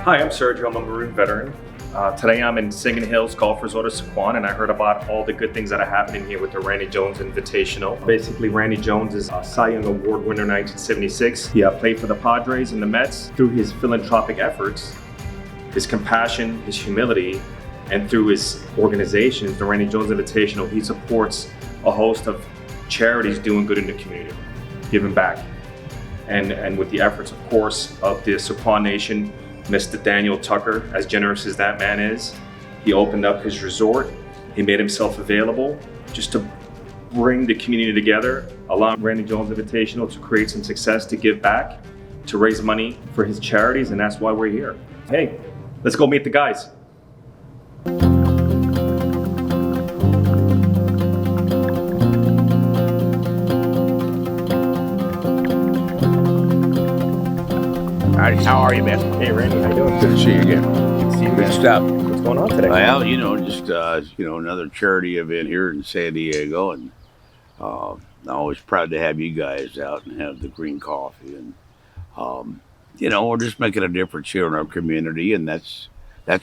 Hi, I'm Sergio. I'm a Maroon veteran. Today I'm in Singing Hills Golf Resort of Sequan, and I heard about all the good things that are happening here with the Randy Jones Invitational. Basically, Randy Jones is a Cy Young Award winner in 1976. He played for the Padres and the Mets. Through his philanthropic efforts, his compassion, his humility, and through his organizations, the Randy Jones Invitational, he supports a host of charities doing good in the community, giving back. And with the efforts, of course, of the Sequan Nation, Mr. Daniel Tucker, as generous as that man is, he opened up his resort. He made himself available just to bring the community together, allow Randy Jones Invitational to create some success, to give back, to raise money for his charities, and that's why we're here. Hey, let's go meet the guys. Howdy, how are you, man? Hey, Randy, how you doing? Good to see you again. Good to see you, Good man. stuff. What's going on today? Well, just another charity event here in San Diego, and I'm always proud to have you guys out and have the green coffee, and we're just making a difference here in our community, and that's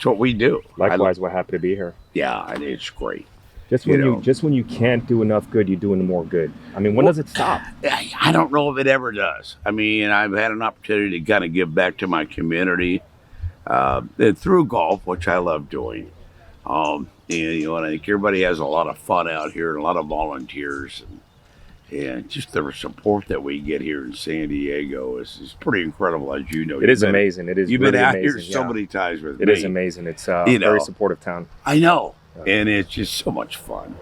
what we do. Likewise, we're happy to be here. Yeah, and it's great. Just when you can't do enough good, you're doing more good. I mean, when does it stop? I don't know if it ever does. I mean, I've had an opportunity to kind of give back to my community through golf, which I love doing. And I think everybody has a lot of fun out here, and a lot of volunteers, and just the support that we get here in San Diego is pretty incredible, as you know. It is amazing. It is. You've really been out amazing. here so many times with me. It is amazing. It's a very supportive town. I know. And it's just so much fun.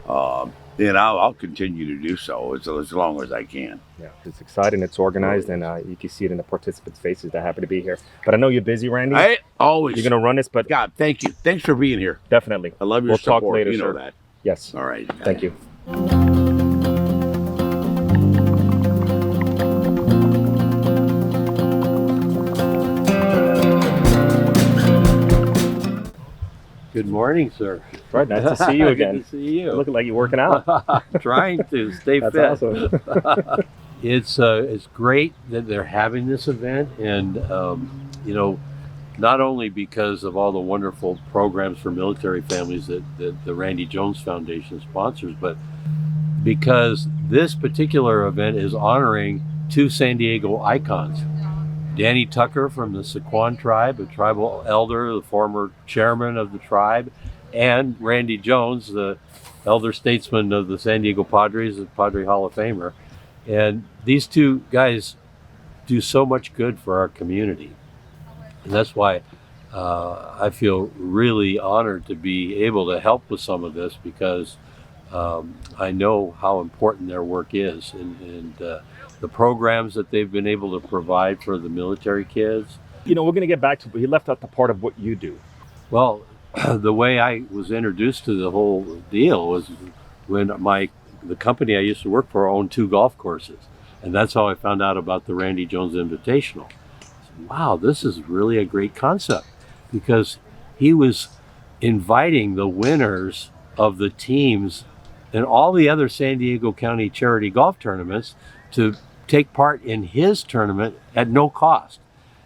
And I'll continue to do so as long as I can. Yeah, it's exciting. It's organized, and you can see it in the participants' faces. They're happy to be here. But I know you're busy, Randy. Always. You're going to run this, but... God, thank you. Thanks for being here. Definitely. I love your we'll support. Talk later, you know sir. that. Yes. All right. Thank you. Good morning, sir. Right, nice to see you again. Good to see you. Looking like you're working out. Trying to stay That's fit. awesome. It's great that they're having this event, and not only because of all the wonderful programs for military families that the Randy Jones Foundation sponsors, but because this particular event is honoring two San Diego icons. Danny Tucker from the Sequan tribe, a tribal elder, the former chairman of the tribe, and Randy Jones, the elder statesman of the San Diego Padres, the Padre Hall of Famer. And these two guys do so much good for our community. And that's why I feel really honored to be able to help with some of this, because I know how important their work is, and the programs that they've been able to provide for the military kids. We're going to get back to, but he left out the part of what you do. Well, the way I was introduced to the whole deal was when the company I used to work for owned 2 golf courses. And that's how I found out about the Randy Jones Invitational. I said, wow, this is really a great concept, because he was inviting the winners of the teams and all the other San Diego County charity golf tournaments to take part in his tournament at no cost.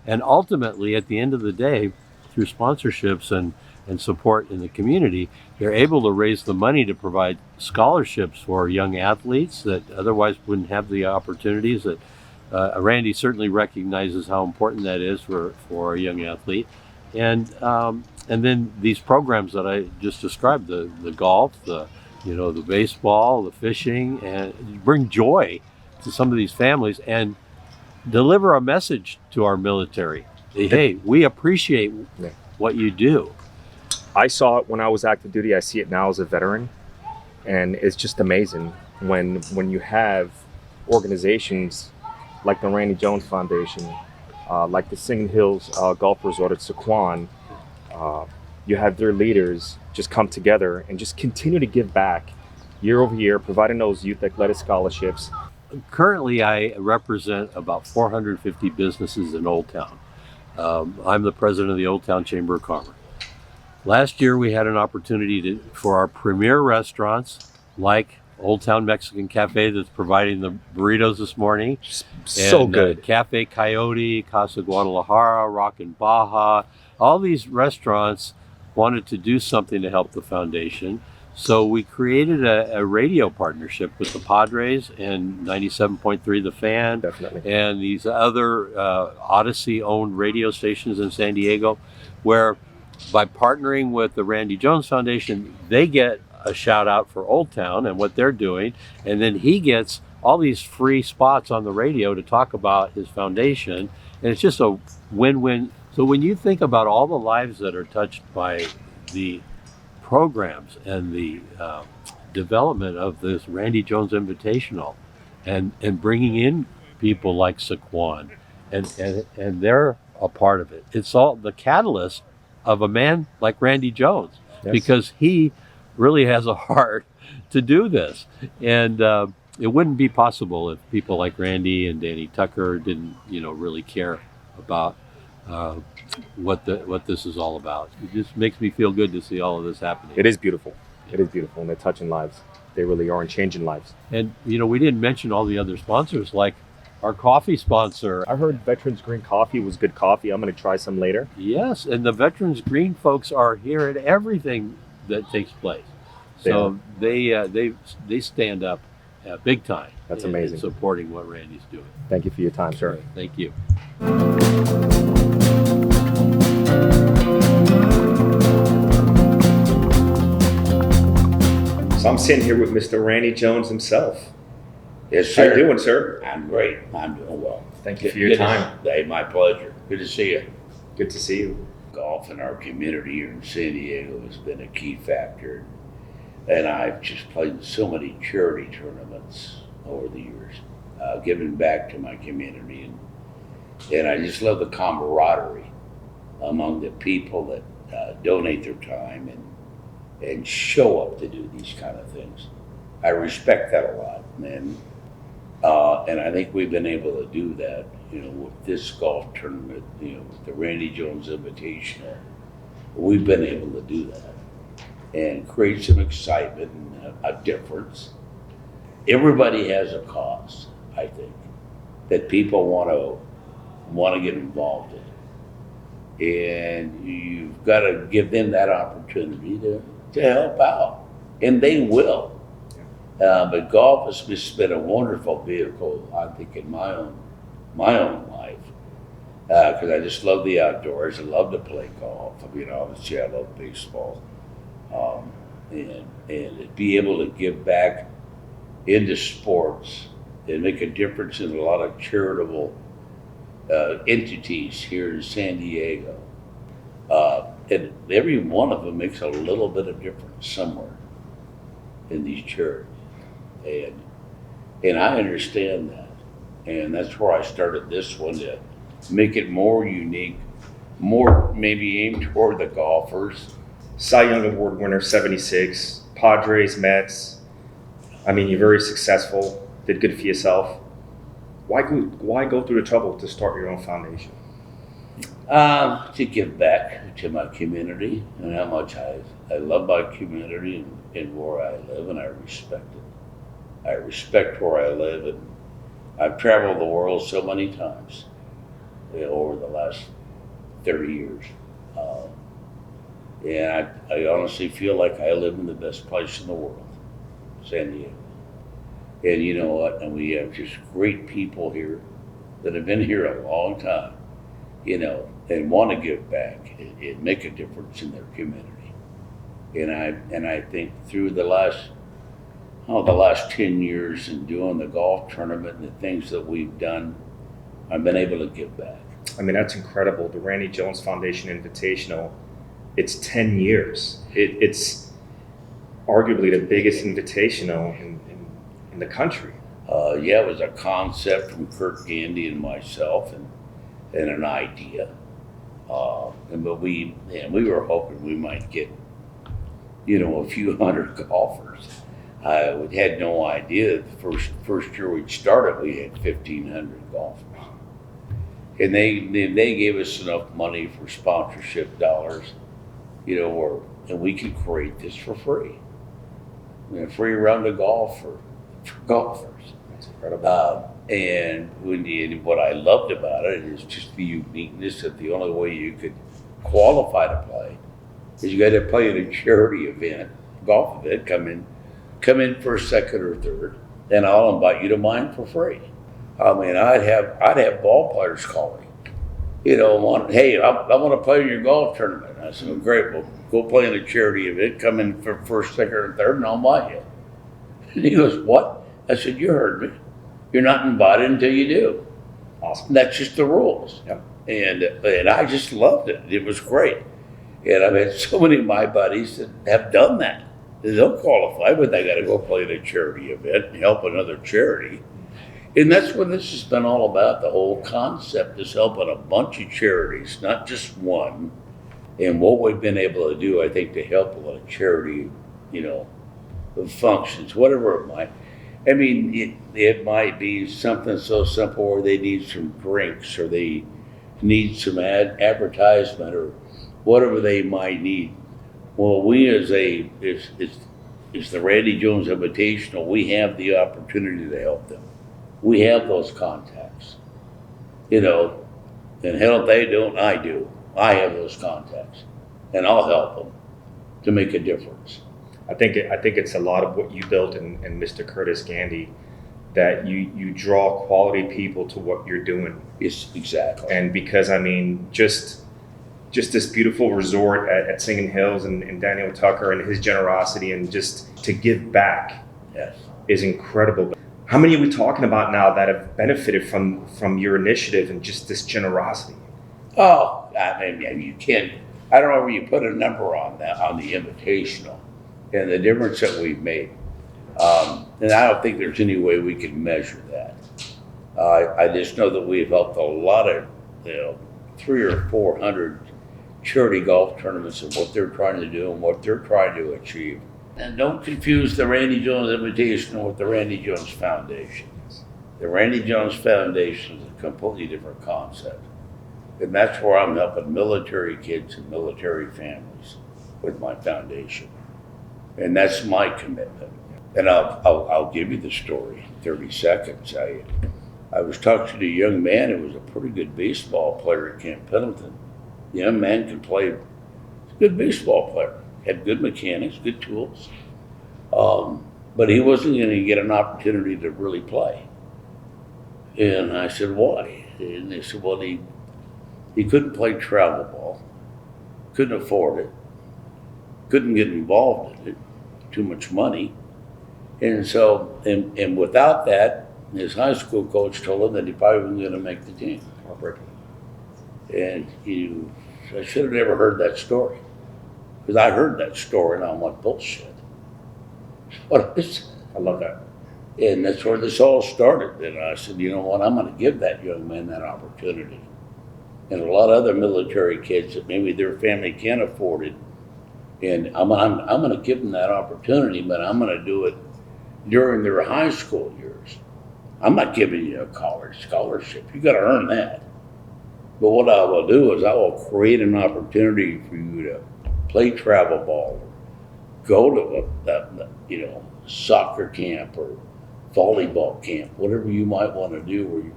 And ultimately, at the end of the day, through sponsorships and support in the community, they're able to raise the money to provide scholarships for young athletes that otherwise wouldn't have the opportunities that Randy certainly recognizes how important that is for a young athlete. And then these programs that I just described, the golf, the baseball, the fishing, and bring joy to some of these families and deliver a message to our military. Hey, we appreciate what you do. I saw it when I was active duty. I see it now as a veteran, and it's just amazing when you have organizations like the Randy Jones Foundation, like the Singing Hills Golf Resort at Sequan. You have their leaders just come together and just continue to give back year over year, providing those youth athletic scholarships. Currently, I represent about 450 businesses in Old Town. I'm the president of the Old Town Chamber of Commerce. Last year, we had an opportunity for our premier restaurants, like Old Town Mexican Cafe that's providing the burritos this morning. So And, good. Cafe Coyote, Casa Guadalajara, Rockin' Baja. All these restaurants wanted to do something to help the foundation. So we created a radio partnership with the Padres and 97.3 The Fan. Definitely. And these other Odyssey-owned radio stations in San Diego, where by partnering with the Randy Jones Foundation, they get a shout out for Old Town and what they're doing, and then he gets all these free spots on the radio to talk about his foundation, and it's just a win-win. So when you think about all the lives that are touched by the programs and the development of this Randy Jones Invitational, and bringing in people like Saquon, and they're a part of it. It's all the catalyst of a man like Randy Jones, Yes. because he really has a heart to do this, and it wouldn't be possible if people like Randy and Danny Tucker didn't, really care about what this is all about. It just makes me feel good to see all of this happening. It is beautiful. It is beautiful, and they're touching lives. They really are, and changing lives. And we didn't mention all the other sponsors, like our coffee sponsor. I heard Veterans Green Coffee was good coffee. I'm going to try some later. Yes, and the Veterans Green folks are here at everything that takes place. So they stand up big time. That's in amazing. Supporting what Randy's doing. Thank you for your time, sir. Thank you. So I'm sitting here with Mr. Randy Jones himself. Yes, How sir. you doing, sir? I'm great. I'm doing well. Thank you for your time. Hey, my pleasure. Good to see you. Good to see you. Golf in our community here in San Diego has been a key factor. And I've just played in so many charity tournaments over the years, giving back to my community. And I just love the camaraderie among the people that donate their time and show up to do these kind of things. I respect that a lot, and I think we've been able to do that, with this golf tournament, with the Randy Jones Invitational. We've been able to do that and create some excitement and a difference. Everybody has a cause, I think, that people want to get involved in, and you've got to give them that opportunity to help out, and they will. But golf has just been a wonderful vehicle, I think, in my own life, because I just love the outdoors. I love to play golf. I mean, obviously, I love baseball, and to be able to give back into sports and make a difference in a lot of charitable entities here in San Diego. And every one of them makes a little bit of difference somewhere in these charities. And I understand that. And that's where I started this one, to make it more unique, more maybe aimed toward the golfers. Cy Young Award winner, 76, Padres, Mets. I mean, you're very successful, did good for yourself. Why go through the trouble to start your own foundation? To give back to my community and how much I love my community and where I live, and I respect it. I respect where I live, and I've traveled the world so many times over the last 30 years. And I honestly feel like I live in the best place in the world, San Diego. And you know what? And we have just great people here that have been here a long time, and want to give back and make a difference in their community. And I think through the last 10 years in doing the golf tournament and the things that we've done, I've been able to give back. I mean, that's incredible. The Randy Jones Foundation Invitational, it's 10 years. It's arguably the biggest invitational in the country. It was a concept from Kirk Gandy and myself, and an idea. But we were hoping we might get, a few hundred golfers. We had no idea the first year we started, we had 1,500 golfers. And they gave us enough money for sponsorship dollars, and we could create this for free. a free round of golf for golfers. That's incredible. And what I loved about it is just the uniqueness that the only way you could qualify to play is you got to play in a charity event, golf event, come in first, second, or third, and I'll invite you to mine for free. I mean, I'd have ball players call me, hey, I want to play in your golf tournament. I said, well, great, well, go play in a charity event, come in for first, second, or third, and I'll invite you. And he goes, what? I said, you heard me. You're not invited until you do. Awesome. That's just the rules. Yep. And I just loved it. It was great. And I've had so many of my buddies that have done that. They don't qualify, but they got to go play at a charity event and help another charity. And that's what this has been all about. The whole concept is helping a bunch of charities, not just one. And what we've been able to do, I think, to help a lot of charity, functions, whatever it might. I mean, it might be something so simple where they need some drinks or they need some advertisement or whatever they might need. Well, we as the Randi Jones Invitational, we have the opportunity to help them. We have those contacts, and hell if they don't, I do. I have those contacts, and I'll help them to make a difference. I think it's a lot of what you built in Mr. Curtis Gandy, that you draw quality people to what you're doing. Yes, exactly. And because, I mean, just this beautiful resort at Singing Hills and Daniel Tucker and his generosity and just to give back, Yes, is incredible. How many are we talking about now that have benefited from your initiative and just this generosity? Oh, I mean, you can't. I don't know where you put a number on that on the Invitational and the difference that we've made. And I don't think there's any way we can measure that. I just know that we've helped a lot of, 300 or 400 charity golf tournaments and what they're trying to do and what they're trying to achieve. And don't confuse the Randi Jones Invitational with the Randi Jones Foundation. The Randi Jones Foundation is a completely different concept. And that's where I'm helping military kids and military families with my foundation. And that's my commitment. And I'll give you the story in 30 seconds. I was talking to a young man who was a pretty good baseball player at Camp Pendleton. The young man could play, he's a good baseball player, had good mechanics, good tools. But he wasn't going to get an opportunity to really play. And I said, why? And they said, well, he couldn't play travel ball, couldn't afford it, couldn't get involved in it, too much money. And so, and without that, his high school coach told him that he probably wasn't going to make the team. Heartbreaking. And I should have never heard that story. Because I heard that story and I'm like, bullshit. What is I love that. And that's where this all started. And I said, you know what, I'm going to give that young man that opportunity. And a lot of other military kids that maybe their family can't afford it. And I'm going to give them that opportunity, but I'm going to do it during their high school years. I'm not giving you a college scholarship. You got to earn that. But what I will do is I will create an opportunity for you to play travel ball, go to a soccer camp or volleyball camp, whatever you might want to do, where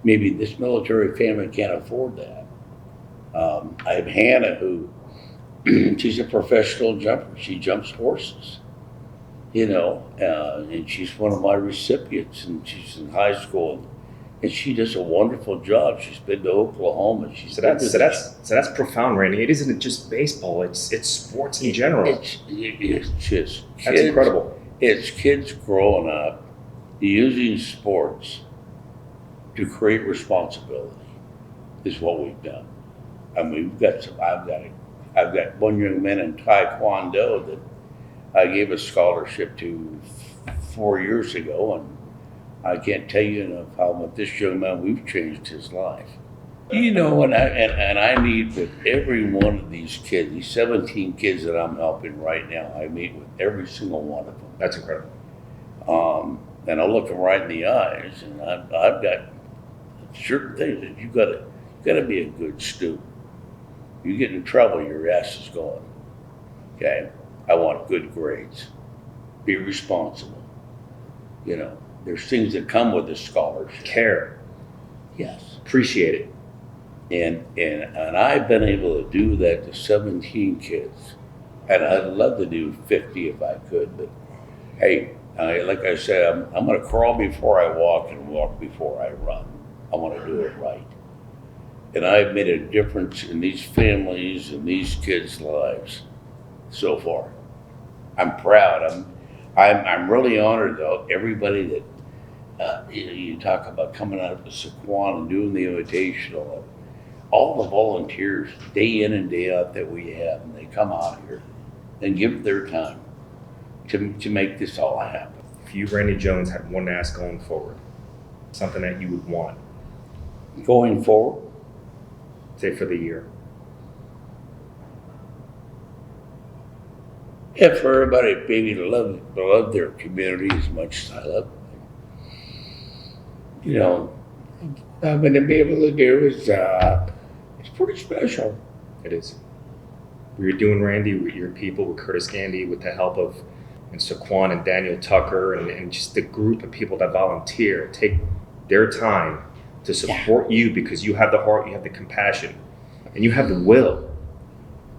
maybe this military family can't afford that. I have Hannah who, she's a professional jumper. She jumps horses, and she's one of my recipients, and she's in high school, and she does a wonderful job. She's been to Oklahoma. So that's profound, Randy. It isn't just baseball; it's sports in general. It's just kids, that's incredible. It's kids growing up using sports to create responsibility. Is what we've done. I mean, I've got one young man in Taekwondo that I gave a scholarship to 4 years ago, and I can't tell you enough how much this young man, we've changed his life. And I meet with every one of these kids, these 17 kids that I'm helping right now. I meet with every single one of them. That's incredible. And I look them right in the eyes, and I've got certain things that you gotta be a good student. You get in trouble, your ass is going. Okay, I want good grades. be responsible. You know, there's things that come with a scholarship. Care, Yes. appreciate it. And I've been able to do that to 17 kids. And I'd love to do 50 if I could, but hey, like I said, I'm going to crawl before I walk and walk before I run. I want to do it right. And I've made a difference in these families and these kids' lives so far. I'm proud. I'm really honored though. Everybody that you talk about coming out to Sequan and doing the Invitational, all the volunteers day in and day out that we have, and they come out here and give their time to make this all happen. If you, Randy Jones, had one ask going forward, something that you would want, Going forward, say for the year, if for everybody maybe to love their community as much as I love them, you know, I'm going to be able to do is it's pretty special. it is. We were doing Randy with your people, with Curtis Gandy, with the help of and Saquon and Daniel Tucker, and just the group of people that volunteer, take their time to support you because you have the heart, you have the compassion, and you have the will.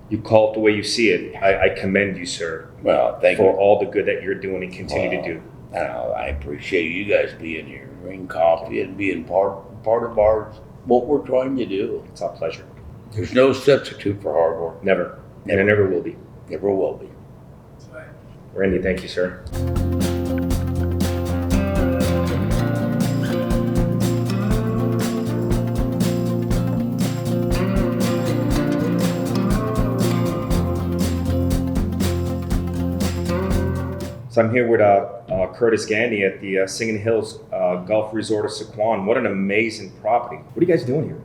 You call it the way you see it. I commend you, sir, Well, thank for you. all the good that you're doing and continue to do. I appreciate you guys being here, drinking coffee, and being part of what we're trying to do. It's our pleasure. There's no substitute for hard work. Never. And it never will be. Never will be. Randy, thank you, sir. So I'm here with Curtis Gandy at the Singing Hills Golf Resort of Sequan. What an amazing property. What are you guys doing here?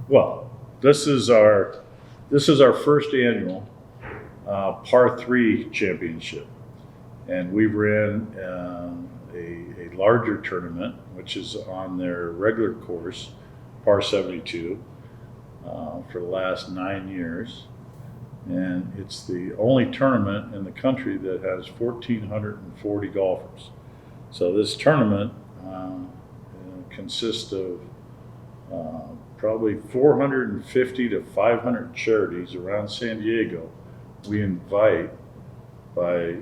Well, this is our first annual par 3 championship, and we ran a larger tournament, which is on their regular course, par 72, for the last 9 years. And it's the only tournament in the country that has 1,440 golfers. So this tournament consists of probably 450 to 500 charities around San Diego. We invite by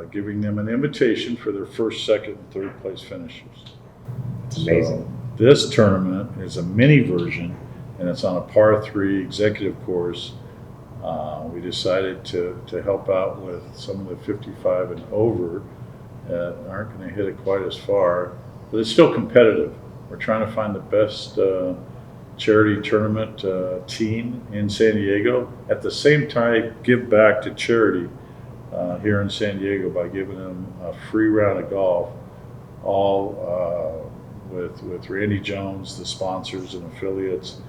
giving them an invitation for their first, second, and third place finishers. It's amazing. So this tournament is a mini version, and it's on a par 3 executive course. We decided to help out with some of the 55 and over that aren't going to hit it quite as far, but it's still competitive. We're trying to find the best charity tournament team in San Diego. At the same time, give back to charity here in San Diego by giving them a free round of golf, all with Randy Jones, the sponsors and affiliates,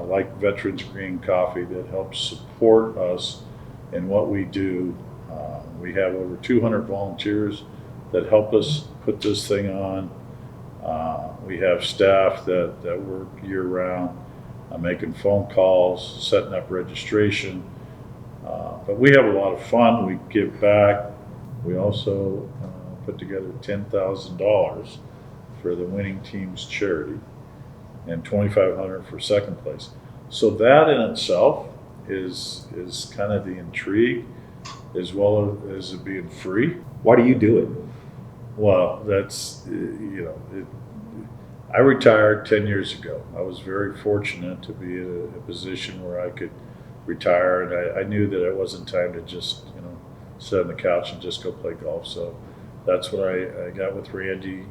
like Veterans Green Coffee, that helps support us in what we do. We have over 200 volunteers that help us put this thing on. We have staff that work year-round, making phone calls, setting up registration. But we have a lot of fun. We give back. We also put together $10,000 for the winning team's charity and $2,500 for second place. So that in itself is kind of the intrigue, as well as it being free. Why do you do it? Well, that's, I retired 10 years ago. I was very fortunate to be in a position where I could retire, and I knew that it wasn't time to just, sit on the couch and just go play golf. So that's what I got with Randy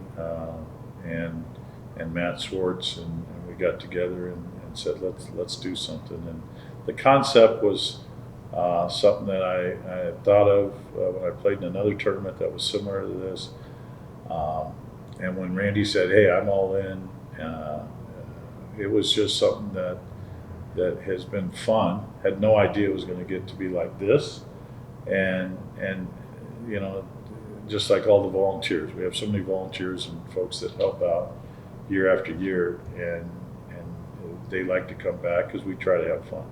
and Matt Swartz, and we got together and said, let's do something. And the concept was something that I had thought of when I played in another tournament that was similar to this. And when Randy said, "Hey, I'm all in," it was just something that has been fun. Had no idea it was going to get to be like this, and just like all the volunteers, we have so many volunteers and folks that help out year after year, and they like to come back because we try to have fun.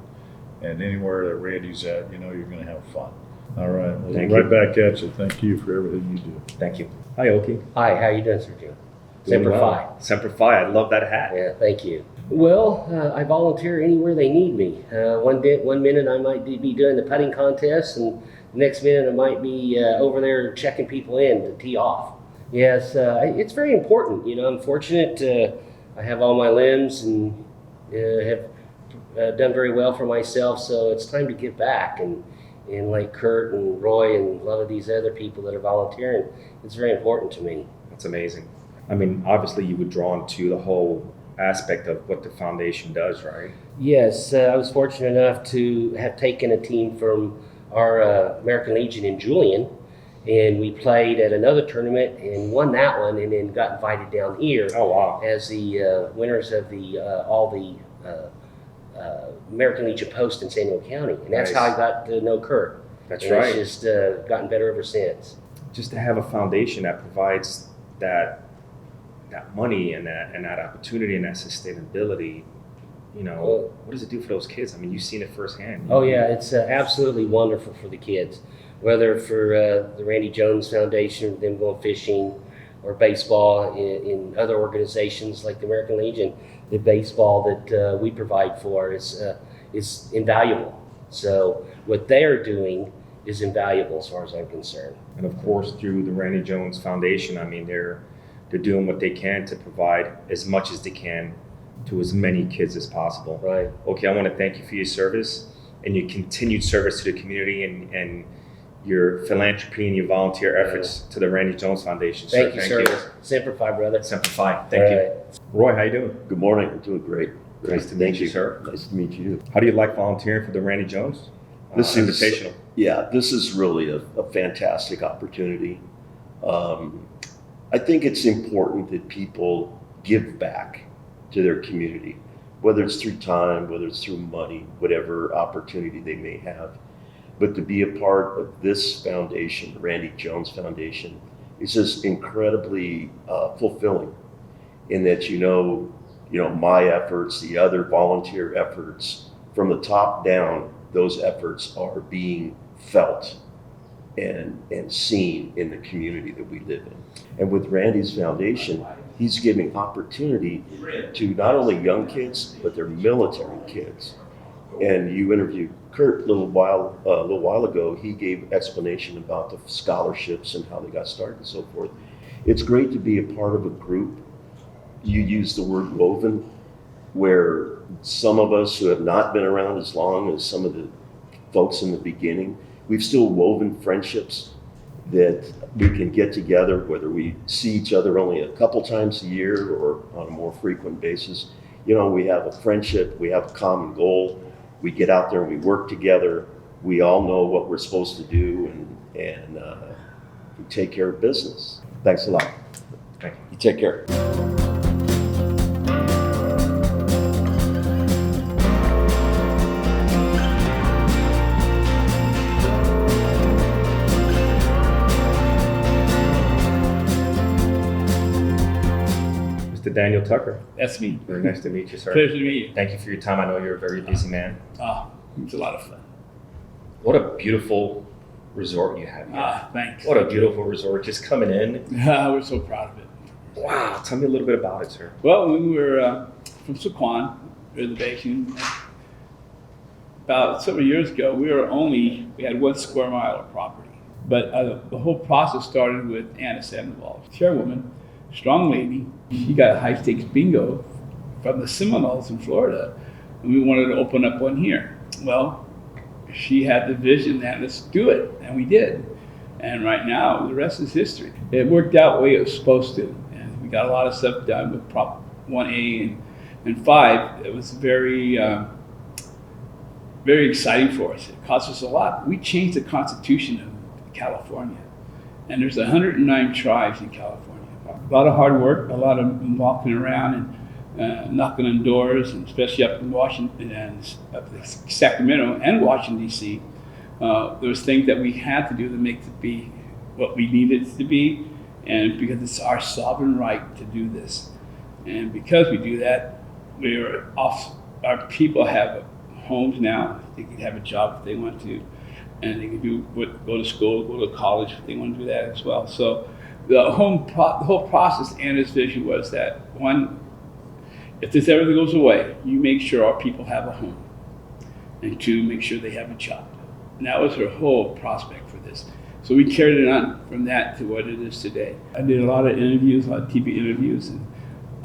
And anywhere that Randy's at, you're going to have fun. All right. Well, Thank right you. back at you. Thank you for everything you do. Thank you. Hi, Oki. Hi, how you doing, Sir Jim? Doing Semper well. Fi. Semper Fi. I love that hat. Yeah, thank you. Well, I volunteer anywhere they need me. One minute I might be doing the putting contest, and the next minute I might be over there checking people in to tee off. Yes, it's very important. You know, I'm fortunate. I have all my limbs and have done very well for myself, so it's time to give back. And like Kurt and Roy and a lot of these other people that are volunteering, it's very important to me. That's amazing. I mean, obviously you were drawn to the whole aspect of what the foundation does, right? Yes, I was fortunate enough to have taken a team from our American Legion in Julian, and we played at another tournament and won that one, and then got invited down here Oh, wow. as the winners of all the American Legion posts in San Diego County, and that's Nice. how I got to know Kurt. That's and right. It's just gotten better ever since. Just to have a foundation that provides that money and that opportunity and that sustainability, you know, Well- what does it do for those kids? I mean, you've seen it firsthand. Oh yeah, it's absolutely wonderful for the kids. Whether for the Randy Jones Foundation, them going fishing, or baseball in other organizations like the American Legion, the baseball that we provide for is invaluable. So what they are doing is invaluable as far as I'm concerned. And of course, through the Randy Jones Foundation, I mean, they're doing what they can to provide as much as they can to as many kids as possible. Right. Okay, I want to thank you for your service and your continued service to the community and your philanthropy and your volunteer efforts to the Randy Jones Foundation. Thank you, sir. Semper Fi, brother. Semper Fi. Thank you. All right. Roy, how you doing? Good morning. I'm doing great. Nice to meet you, sir. Nice to meet you. How do you like volunteering for the Randy Jones This is Invitational? Yeah, this is really a fantastic opportunity. I think it's important that people give back to their community, whether it's through time, whether it's through money, whatever opportunity they may have. But to be a part of this foundation, the Randy Jones Foundation, is just incredibly fulfilling in that you know my efforts, the other volunteer efforts, from the top down, those efforts are being felt and seen in the community that we live in. And with Randy's foundation, he's giving opportunity to not only young kids, but their military kids. And you interviewed Kurt a little while ago. He gave explanation about the scholarships and how they got started and so forth. It's great to be a part of a group. You use the word woven, where some of us who have not been around as long as some of the folks in the beginning, we've still woven friendships that we can get together, whether we see each other only a couple times a year or on a more frequent basis. You know, we have a friendship, we have a common goal. We get out there and we work together. We all know what we're supposed to do, and we take care of business. Thanks a lot. Thank you. You take care. Mr. Daniel Tucker. That's me. Very nice to meet you, sir. Pleasure to meet you. Thank you for your time. I know you're a very busy man. It's a lot of fun. What a beautiful resort you have here. Thanks. What a beautiful resort. Just coming in. We're so proud of it. Wow. Tell me a little bit about it, sir. Well, when we were from Sequan reservation, about several years ago, we had 1 square mile of property. But the whole process started with Anna Sandoval, chairwoman, strong lady. She got a high stakes bingo from the Seminoles in Florida, and we wanted to open up one here. Well, she had the vision that let's do it, and we did. And right now, the rest is history. It worked out the way it was supposed to, and we got a lot of stuff done with Prop 1A and 5. It was very, very exciting for us. It cost us a lot. We changed the Constitution of California, and there's 109 tribes in California. A lot of hard work, a lot of walking around and knocking on doors, and especially up in Washington and up in Sacramento and Washington, D.C. There was things that we had to do to make it be what we needed it to be, and because it's our sovereign right to do this. And because we do that, our people have homes now. They can have a job if they want to. and they can go to school, go to college if they want to do that as well. So the whole process and his vision was that, one, if this ever goes away, you make sure our people have a home, and two, make sure they have a job. And that was her whole prospect for this. So we carried it on from that to what it is today. I did a lot of interviews, a lot of TV interviews, and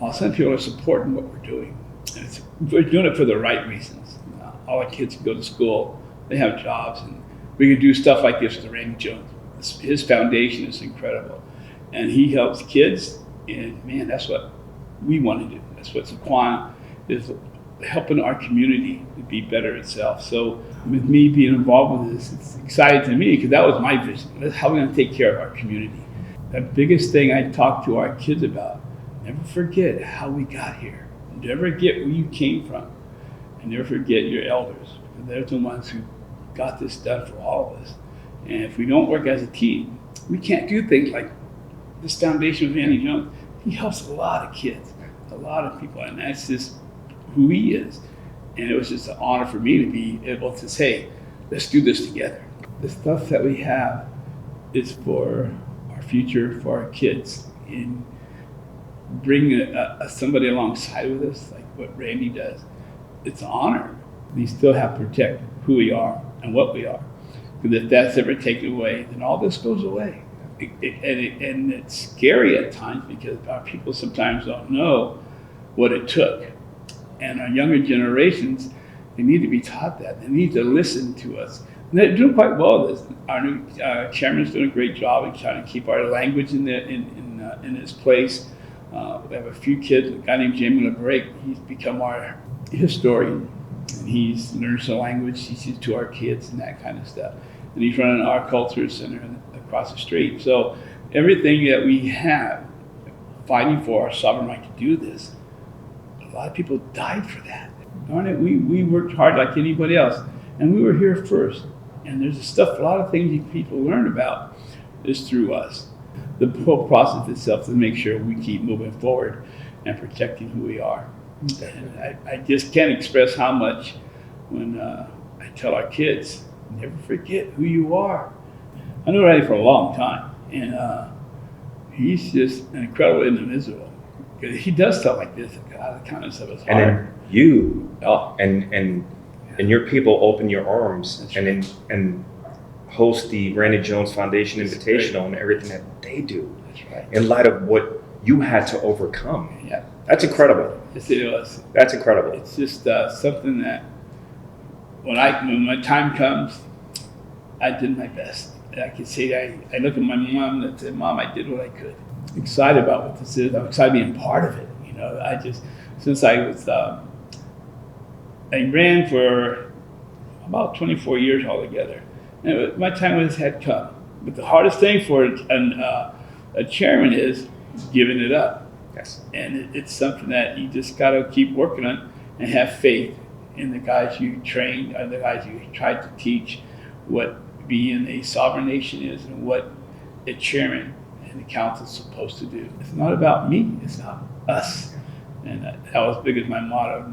all of a sudden people are supporting what we're doing. And we're doing it for the right reasons. All our kids can go to school, they have jobs, and we can do stuff like this with Randy Jones. His foundation is incredible. And he helps kids, and man, that's what we want to do. That's what Sequan is, helping our community to be better itself. So with me being involved with this, it's exciting to me because that was my vision. That's how we're going to take care of our community. The biggest thing I talk to our kids about, never forget how we got here. Never forget where you came from. And never forget your elders, because they're the ones who got this done for all of us. And if we don't work as a team, we can't do things like this foundation with Randy Jones. He helps a lot of kids, a lot of people, and that's just who he is. And it was just an honor for me to be able to say, let's do this together. The stuff that we have is for our future, for our kids, and bring somebody alongside with us, like what Randy does. It's an honor. We still have to protect who we are and what we are. Because if that's ever taken away, then all this goes away. And it's scary at times because our people sometimes don't know what it took. And our younger generations, they need to be taught that. They need to listen to us. And they're doing quite well with this. Our new chairman's doing a great job in trying to keep our language in its place. We have a few kids, a guy named Jamie LeBrake, he's become our historian. And he's learned some language, teaches to our kids and that kind of stuff. And he's running our culture center across the street. So everything that we have, fighting for our sovereign right to do this, a lot of people died for that. Darn it, we worked hard like anybody else. And we were here first. And there's stuff, a lot of things that people learn about is through us. The whole process itself to make sure we keep moving forward and protecting who we are. And I just can't express how much when I tell our kids, never forget who you are. I know Randy for a long time, and he's just an incredible individual. He does stuff like this, God, the kindness of his heart. And then you and your people open your arms and host the Randy Jones Foundation Invitational and everything that they do. That's right. In light of what you had to overcome. Yeah. That's incredible. Yes, it was. That's incredible. It's just something that when my time comes, I did my best. I can say I look at my mom and say, Mom, I did what I could. Excited about what this is. I'm excited being part of it. You know, I just, since I was, I ran for about 24 years altogether. And my time with this had come. But the hardest thing for a chairman is giving it up. Yes. And it's something that you just got to keep working on and have faith in the guys you trained and the guys you tried to teach what being a sovereign nation is and what a chairman and the council is supposed to do. It's not about me, it's about us. And that was big as my motto.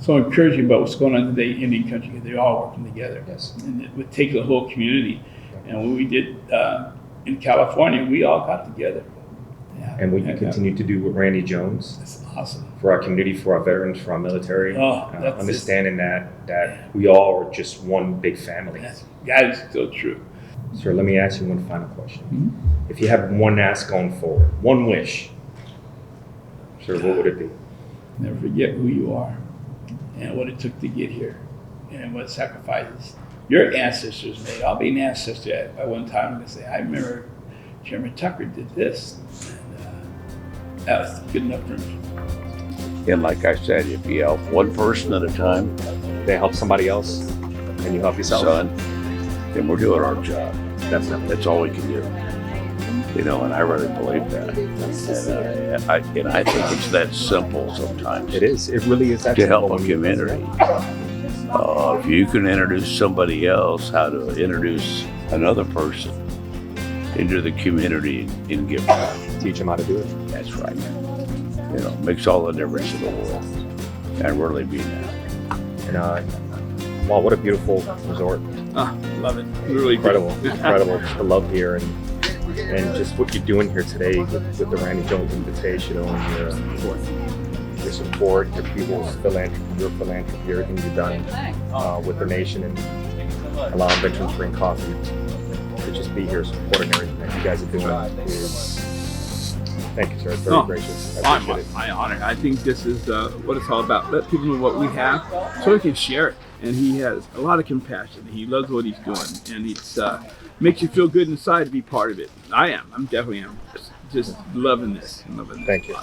So encouraging about what's going on today in Indian country, because they're all working together. Yes. And it would take the whole community. And what we did in California, we all got together. Yeah. And what you continue to do with Randy Jones. That's awesome. For our community, for our veterans, for our military. That's understanding that we all are just one big family. That is still true. Sir, let me ask you one final question. Mm-hmm. If you have one ask going forward, one wish, sir, what would it be? Never forget who you are and what it took to get here and what sacrifices your ancestors made. I'll be an ancestor at one time and say, I remember Chairman Tucker did this. And that was good enough for me. And like I said, if you help one person at a time, They help somebody else and you help yourself. son, then we're doing our job. Definitely. That's all we can do. You know, and I really believe that. And I think it's that simple sometimes. It is. It really is that To help simple a when you- community. If you can introduce somebody else, how to introduce another person into the community and give back. Teach them how to do it. That's right. You know, makes all the difference in the world. I really mean that. And Wow, what a beautiful resort. Love it. Really Incredible, incredible. Just the love here and just what you're doing here today with the Randy Jones Invitational and your support, your people's philanthropy, your philanthropy, everything you've done with the nation and allowing veterans to bring coffee to just be here supporting everything that you guys are doing is. Thank you, sir. It's very gracious. I appreciate it. My honor. I think this is what it's all about. Let people know what we have so we can share it. And he has a lot of compassion. He loves what he's doing, and it's makes you feel good inside to be part of it. I am. I'm definitely am. Just loving this. Thank you.